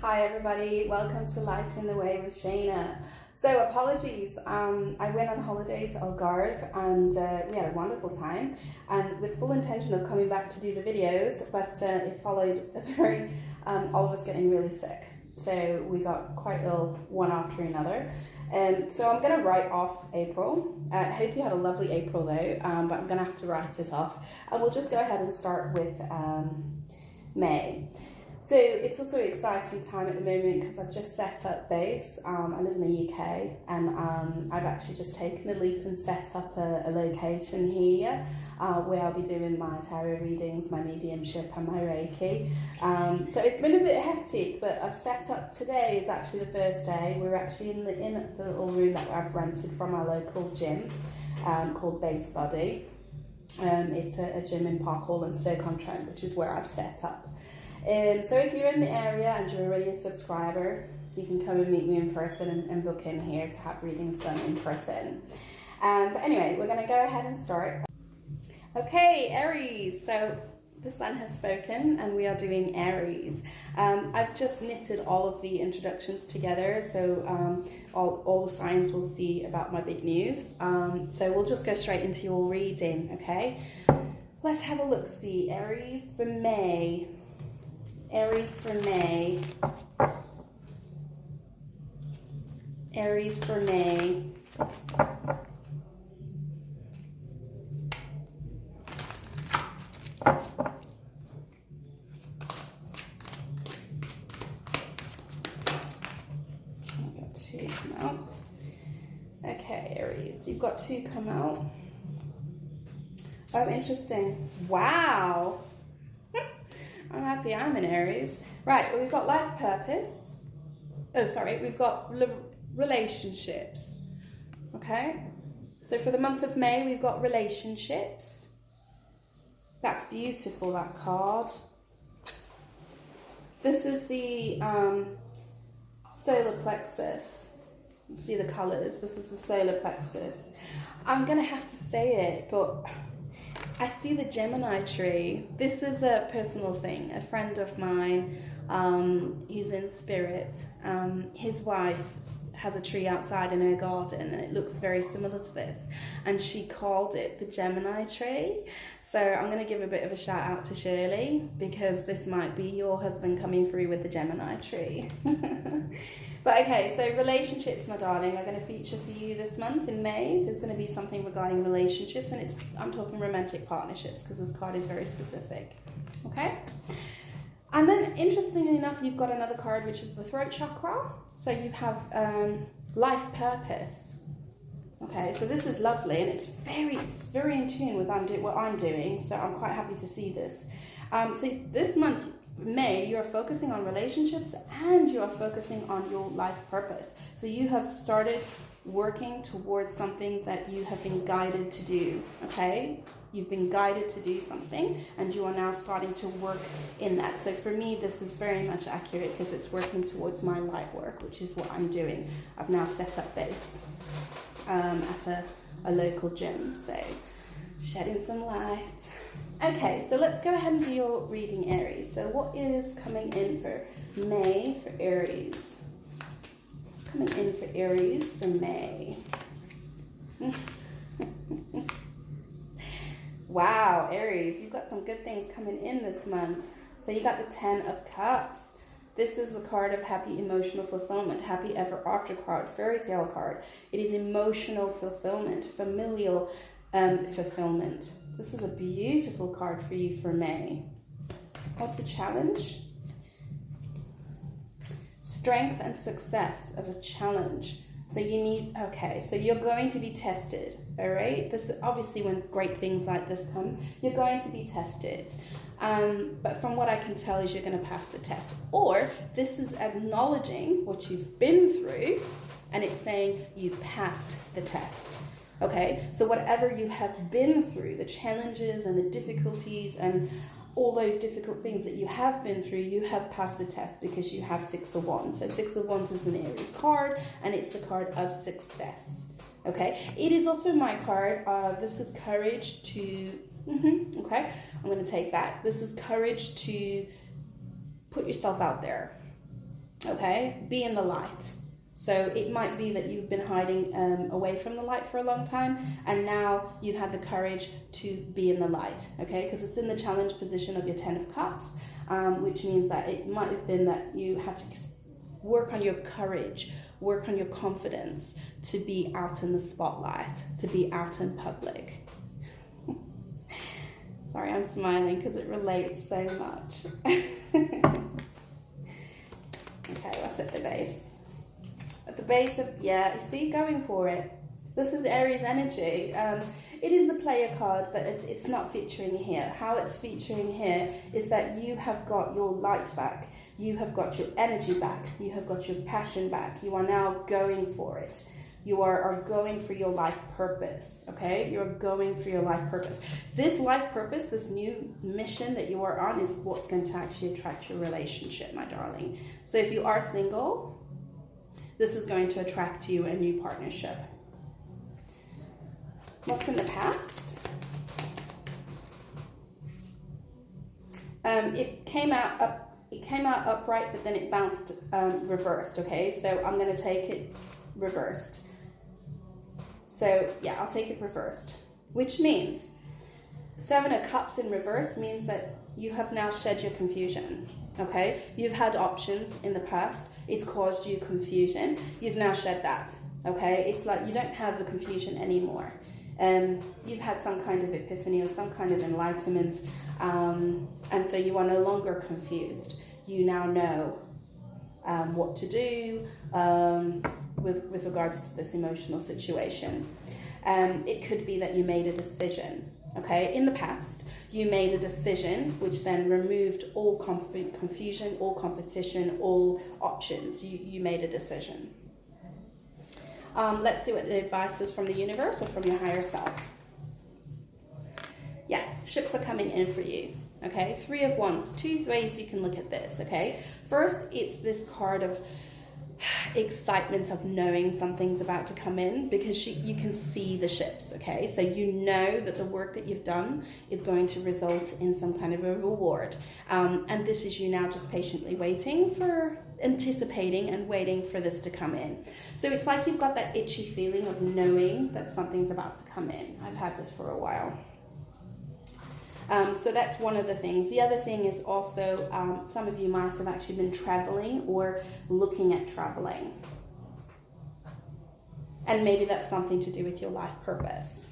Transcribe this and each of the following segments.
Hi everybody, welcome to Lighting the Way with Shayna. So apologies, I went on holiday to Algarve and we had a wonderful time and with full intention of coming back to do the videos, but it followed all of us getting really sick. So we got quite ill one after another. So I'm going to write off April. I hope you had a lovely April though, but I'm going to have to write it off. And we'll just go ahead and start with May. So it's also an exciting time at the moment because I've just set up base. I live in the UK and I've actually just taken the leap and set up a location here where I'll be doing my tarot readings, my mediumship and my Reiki. So it's been a bit hectic, but I've set up, today is actually the first day. We're actually in the little room that I've rented from our local gym called Base Body. It's a gym in Parkhall and Stoke-on-Trent, which is where I've set up. So if you're in the area and you're already a subscriber, you can come and meet me in person and book in here to have readings done in person. But anyway, we're going to go ahead and start. Okay, Aries. So the sun has spoken and we are doing Aries. I've just knitted all of the introductions together, so all the signs will see about my big news. So we'll just go straight into your reading, okay? Let's have a look-see. Aries for May. Aries for May. Aries for May. I've got two come out. Okay, Aries, you've got two come out. Oh, interesting. Wow. I'm happy I'm in Aries. Right, well, we've got life purpose. Oh, sorry, we've got relationships. Okay, so for the month of May, we've got relationships. That's beautiful, that card. This is the solar plexus. You see the colors. This is the solar plexus. I'm going to have to say it, but I see the Gemini tree. This is a personal thing. A friend of mine, he's in spirit. His wife has a tree outside in her garden and it looks very similar to this. And she called it the Gemini tree. So I'm going to give a bit of a shout out to Shirley because this might be your husband coming through with the Gemini tree. But okay, so relationships, my darling, are going to feature for you this month in May. There's going to be something regarding relationships, and I'm talking romantic partnerships because this card is very specific. Okay? And then, interestingly enough, you've got another card which is the throat chakra. So you have life purpose. Okay, so this is lovely, and it's very in tune with what I'm doing. So I'm quite happy to see this. So this month, May, you're focusing on relationships and you are focusing on your life purpose. So you have started working towards something that you have been guided to do, okay? You've been guided to do something and you are now starting to work in that. So for me, this is very much accurate because it's working towards my light work, which is what I'm doing. I've now set up base at a local gym, so shedding some light. Okay, so let's go ahead and do your reading, Aries. So what is coming in for May for Aries? What's coming in for Aries for May? Wow, Aries, you've got some good things coming in this month. So you got the 10 of Cups. This is the card of happy emotional fulfillment, happy ever after card, fairy tale card. It is emotional fulfillment, familial fulfillment. This is a beautiful card for you for May. What's the challenge? Strength and success as a challenge. So you need, okay, so you're going to be tested, all right? This obviously when great things like this come, you're going to be tested. But from what I can tell is you're going to pass the test. Or this is acknowledging what you've been through and it's saying you passed the test. Okay, so whatever you have been through, the challenges and the difficulties and all those difficult things that you have been through, you have passed the test because you have 6 of Wands. So 6 of Wands is an Aries card and it's the card of success. Okay, it is also my card. This is courage to, okay, I'm going to take that. This is courage to put yourself out there. okay? Be in the light. So it might be that you've been hiding away from the light for a long time, and now you've had the courage to be in the light, okay? Because it's in the challenge position of your 10 of Cups, which means that it might have been that you had to work on your courage, work on your confidence to be out in the spotlight, to be out in public. Sorry, I'm smiling because it relates so much. Okay, what's at the base? At the base of, yeah, you see, going for it. This is Aries energy. It is the player card, but it's not featuring here. How it's featuring here is that you have got your light back. You have got your energy back. You have got your passion back. You are now going for it. You are going for your life purpose, okay? You're going for your life purpose. This life purpose, this new mission that you are on is what's going to actually attract your relationship, my darling. So if you are single, this is going to attract you a new partnership. What's in the past? It came out upright, but then it bounced reversed, okay? So I'm going to take it reversed. So yeah, I'll take it reversed, which means 7 of Cups in reverse means that you have now shed your confusion, okay? You've had options in the past. It's caused you confusion. You've now shed that, okay? It's like you don't have the confusion anymore. You've had some kind of epiphany or some kind of enlightenment, and so you are no longer confused. You now know what to do with regards to this emotional situation. It could be that you made a decision, okay? In the past, you made a decision which then removed all confusion, all competition, all options. You made a decision. Let's see what the advice is from the universe or from your higher self. Yeah, ships are coming in for you, okay? 3 of Wands, 2 ways you can look at this, okay? First, it's this card of excitement of knowing something's about to come in, because you can see the ships, okay? So you know that the work that you've done is going to result in some kind of a reward. And this is you now just patiently waiting for, anticipating and waiting for this to come in. So it's like you've got that itchy feeling of knowing that something's about to come in. I've had this for a while. So that's one of the things. The other thing is also some of you might have actually been traveling or looking at traveling. And maybe that's something to do with your life purpose.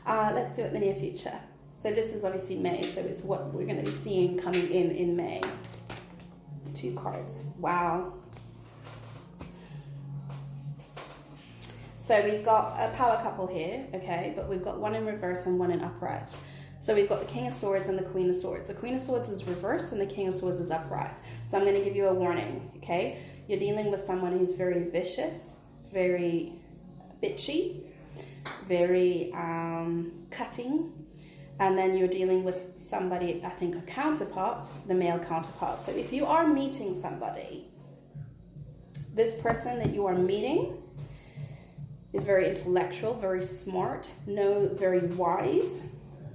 Let's see what the near future. So this is obviously May, so it's what we're going to be seeing coming in May. 2 cards. Wow. So we've got a power couple here, okay, but we've got one in reverse and one in upright. So we've got the King of Swords and the Queen of Swords. The Queen of Swords is reversed and the King of Swords is upright. So I'm going to give you a warning, okay? You're dealing with someone who's very vicious, very bitchy, very cutting. And then you're dealing with somebody, I think a counterpart, the male counterpart. So if you are meeting somebody, this person that you are meeting is very intellectual, very smart, very wise,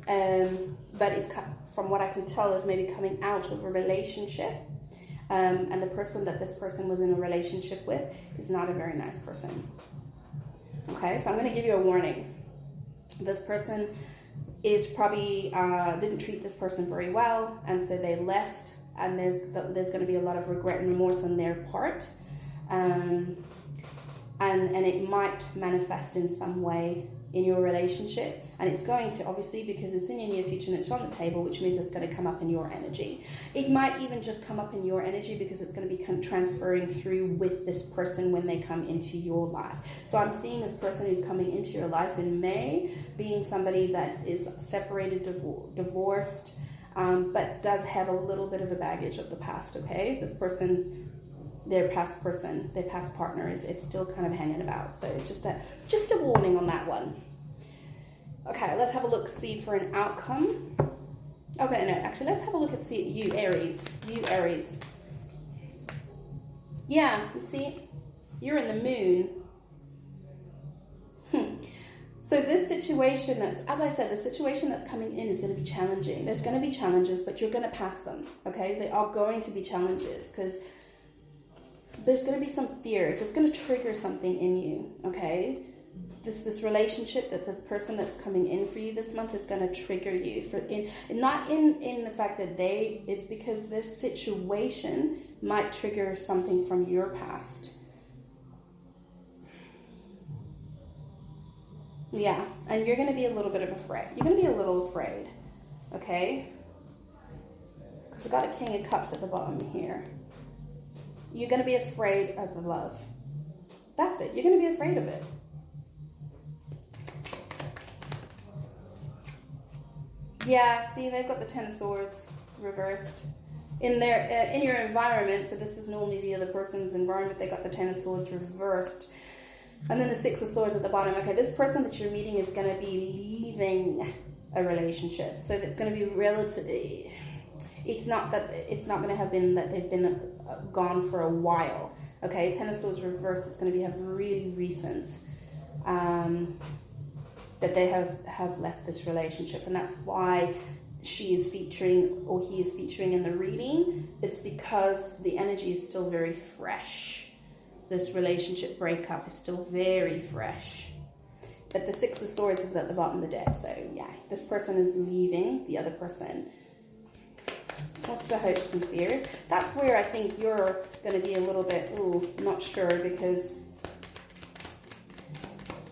but is, from what I can tell, is maybe coming out of a relationship, and the person that this person was in a relationship with is not a very nice person. Okay, so I'm going to give you a warning. This person is probably didn't treat this person very well, and so they left, and there's going to be a lot of regret and remorse on their part. And it might manifest in some way in your relationship, and it's going to, obviously, because it's in your near future and it's on the table, which means it's going to come up in your energy. It might even just come up in your energy because it's going to be transferring through with this person when they come into your life. So I'm seeing this person who's coming into your life in May being somebody that is separated, divorced, but does have a little bit of a baggage of the past, okay? This person, their past partner is still kind of hanging about. So just a warning on that one. Okay, let's have a look, see for an outcome. Okay, no, actually, let's have a look at you, Aries. You, Aries. Yeah, you see, you're in the moon. So this situation that's, as I said, the situation that's coming in is going to be challenging. There's going to be challenges, but you're going to pass them, okay? They are going to be challenges because there's going to be some fears. It's going to trigger something in you, okay? This relationship, that this person that's coming in for you this month is going to trigger you not in the fact that it's because their situation might trigger something from your past. Yeah, and you're going to be a little bit afraid. You're going to be a little afraid, okay? Because I've got a King of Cups at the bottom here. You're going to be afraid of the love. That's it. You're going to be afraid of it. Yeah, see, they've got the Ten of Swords reversed. In your environment, so this is normally the other person's environment, they got the Ten of Swords reversed. And then the Six of Swords at the bottom. Okay, this person that you're meeting is going to be leaving a relationship. So it's going to be relatively, it's not going to have been that they've been gone for a while. Okay, Ten of Swords reversed, it's going to be really recent that they have left this relationship. And that's why she is featuring, or he is featuring in the reading. It's because the energy is still very fresh. This relationship breakup is still very fresh. But the Six of Swords is at the bottom of the deck. So yeah, this person is leaving the other person. What's the hopes and fears? That's where I think you're going to be a little bit, not sure, because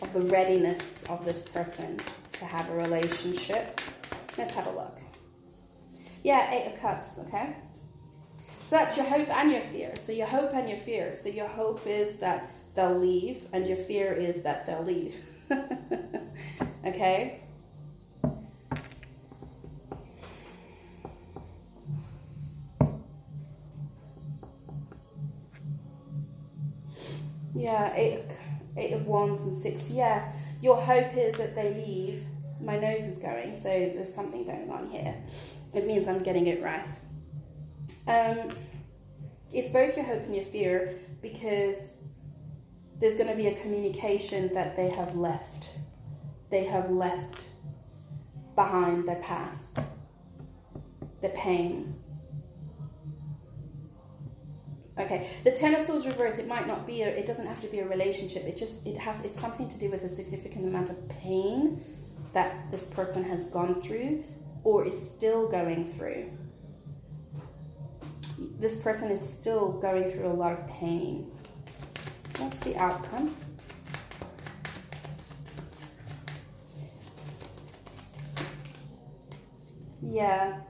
of the readiness of this person to have a relationship. Let's have a look. Yeah, Eight of Cups, okay? So that's your hope and your fear. So your hope and your fear. So your hope is that they'll leave, and your fear is that they'll leave. Okay? Yeah, eight of Wands and Six. Yeah, your hope is that they leave. My nose is going, so there's something going on here. It means I'm getting it right. It's both your hope and your fear, because there's going to be a communication that they have left. They have left behind their past, the pain. Okay, the Ten of Swords reverse, it might not be it doesn't have to be a relationship. It's something to do with a significant amount of pain that this person has gone through or is still going through. This person is still going through a lot of pain. What's the outcome? Yeah.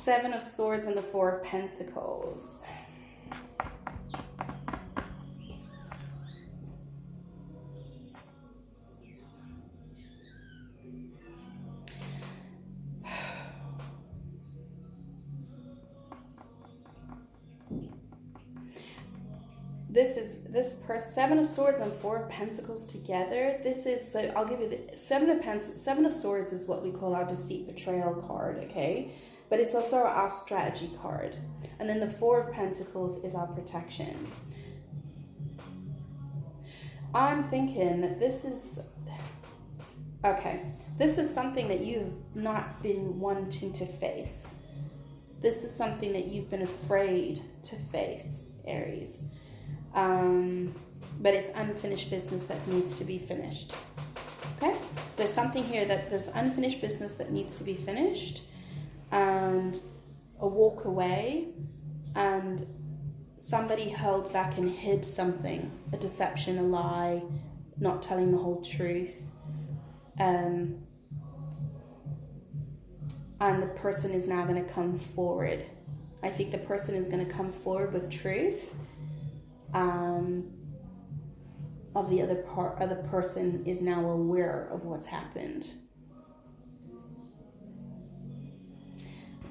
Seven of Swords and the Four of Pentacles. This Seven of Swords and Four of Pentacles together. So I'll give you the Seven of Swords is what we call our deceit betrayal card, okay? But it's also our strategy card. And then the Four of Pentacles is our protection. I'm thinking that this is something that you've not been wanting to face. This is something that you've been afraid to face, Aries. But it's unfinished business that needs to be finished. Okay? There's something here there's unfinished business that needs to be finished, and a walk away, and somebody held back and hid something, a deception, a lie, not telling the whole truth. And the person is now going to come forward. I think the person is going to come forward with truth. Of the other person is now aware of what's happened.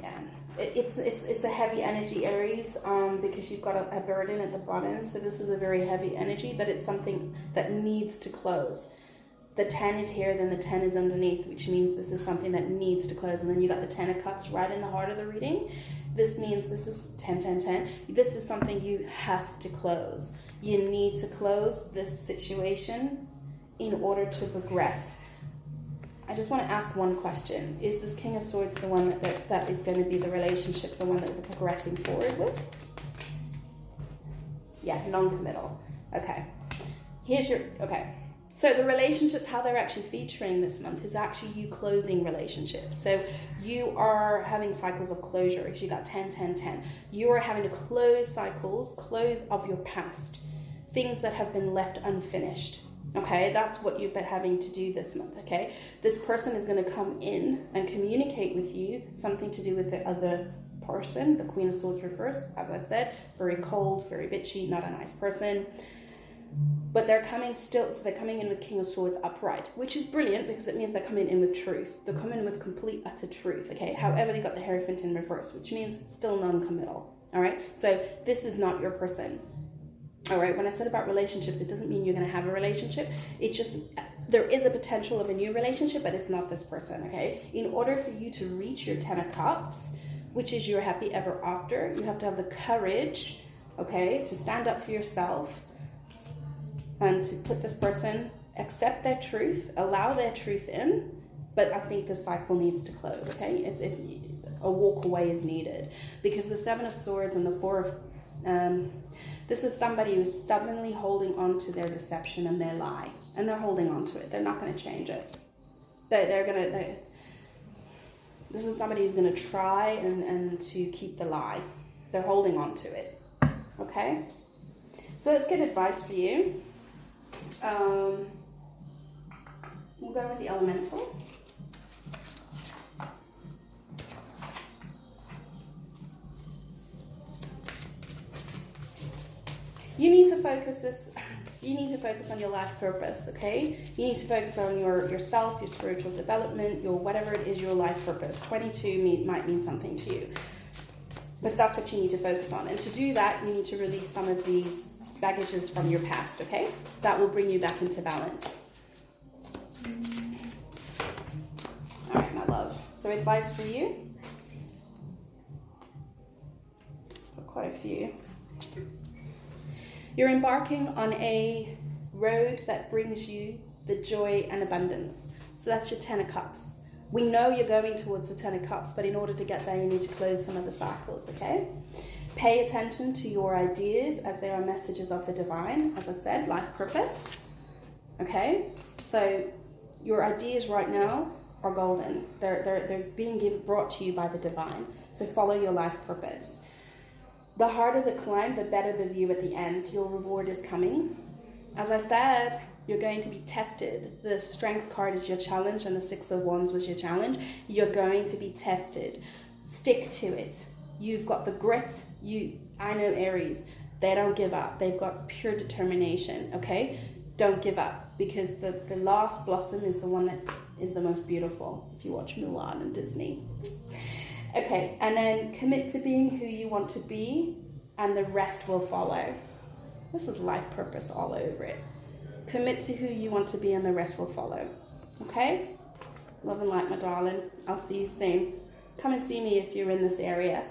Yeah, it's a heavy energy, Aries, because you've got a burden at the bottom. So this is a very heavy energy, but it's something that needs to close. the 10 is here, then the 10 is underneath, which means this is something that needs to close. And then you got the 10 of cups right in the heart of the reading. This means this is 10, 10, 10. This is something you have to close. You need to close this situation in order to progress. I just want to ask one question. Is this King of Swords the one that is going to be the relationship, the one that we're progressing forward with? Yeah, non-committal. Okay. Okay. So the relationships, how they're actually featuring this month is actually you closing relationships. So you are having cycles of closure. Because you got 10, 10, 10. You are having to close cycles, close of your past. Things that have been left unfinished. Okay, that's what you've been having to do this month, okay? This person is going to come in and communicate with you, something to do with the other person. The Queen of Swords reversed, as I said, very cold, very bitchy, not a nice person. But they're coming still, so they're coming in with King of Swords upright, which is brilliant because it means they're coming in with truth. They're coming in with complete, utter truth, okay? However, they got the Hierophant in reverse, which means still non-committal, all right? So this is not your person. All right, when I said about relationships, it doesn't mean you're going to have a relationship. It's just, there is a potential of a new relationship, but it's not this person, okay? In order for you to reach your 10 of Cups, which is your happy ever after, you have to have the courage, okay, to stand up for yourself and to put this person, accept their truth, allow their truth in, but I think the cycle needs to close, okay? A walk away is needed because the 7 of Swords and the 4 of... this is somebody who's stubbornly holding on to their deception and their lie. And they're holding on to it. They're not going to change it. This is somebody who's going to try and to keep the lie. They're holding on to it. Okay? So let's get advice for you. We'll go with the Elemental. You need to focus on your life purpose, okay? You need to focus on yourself, your spiritual development, your whatever it is, your life purpose. 22 might mean something to you. But that's what you need to focus on. And to do that, you need to release some of these baggages from your past, okay? That will bring you back into balance. All right, my love. So advice for you. Got quite a few. You're embarking on a road that brings you the joy and abundance. So that's your 10 of Cups. We know you're going towards the 10 of Cups, but in order to get there, you need to close some of the cycles, okay? Pay attention to your ideas as they are messages of the divine. As I said, life purpose, okay? So your ideas right now are golden. They're being brought to you by the divine. So follow your life purpose. The harder the climb, the better the view at the end. Your reward is coming. As I said, you're going to be tested. The Strength card is your challenge and the 6 of Wands was your challenge. You're going to be tested. Stick to it. You've got the grit. I know Aries. They don't give up. They've got pure determination, okay? Don't give up because the last blossom is the one that is the most beautiful if you watch Mulan and Disney. Okay, and then commit to being who you want to be and the rest will follow. This is life purpose all over it. Commit to who you want to be and the rest will follow. Okay? Love and light, my darling. I'll see you soon. Come and see me if you're in this area.